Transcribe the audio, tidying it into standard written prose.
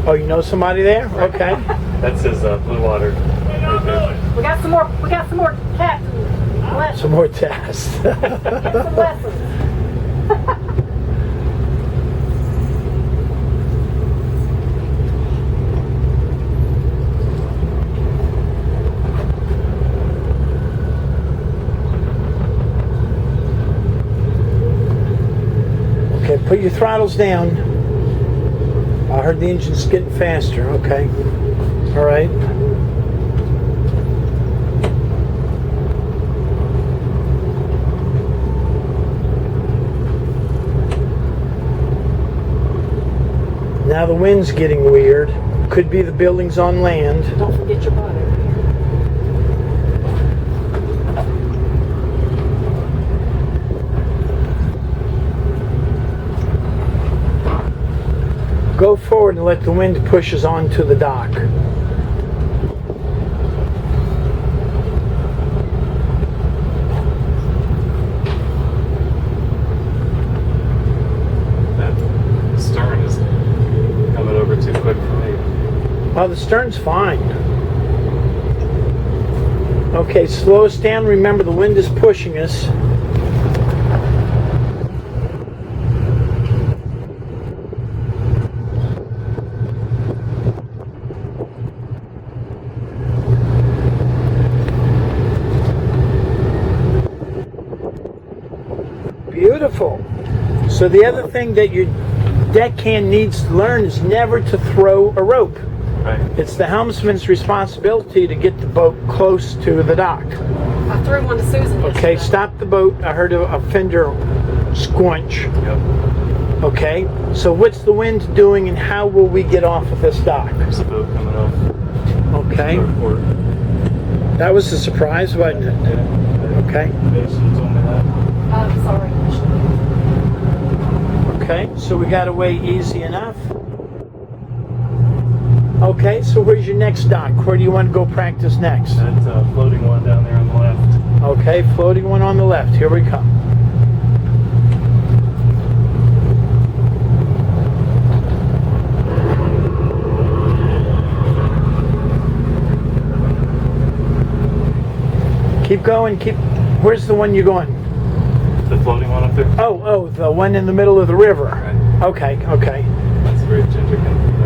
Oh, you know somebody there? Okay. That's his blue water. Right there. We got some more. We got some more captain lessons. Some more tests. Get some lessons. Okay, put your throttles down. I heard the engine's getting faster. Okay. All right. Now the wind's getting weird. Could be the buildings on land. Don't forget your butter. Go forward and let the wind push us onto the dock. That stern is coming over too quick for me. Oh, the stern's fine. Okay, slow us down. Remember, the wind is pushing us. Beautiful. So the other thing that your deckhand needs to learn is never to throw a rope. Right. It's the helmsman's responsibility to get the boat close to the dock. I threw one to Susan yesterday. Okay, stop the boat. I heard a fender squunch. Yep. Okay, so what's the wind doing and how will we get off of this dock? There's a boat coming off. Okay, Port. that was a surprise, wasn't it? Yeah. Okay, She told me that. I'm sorry. okay, so we got away easy enough. Okay, so where's your next dock? Where do you want to go practice next? That's a floating one down there on the left. Okay, floating one on the left. Here we come. Keep going, where's the one you're going? The floating one up there? Oh, the one in the middle of the river. Right. Okay. That's a great ginger can.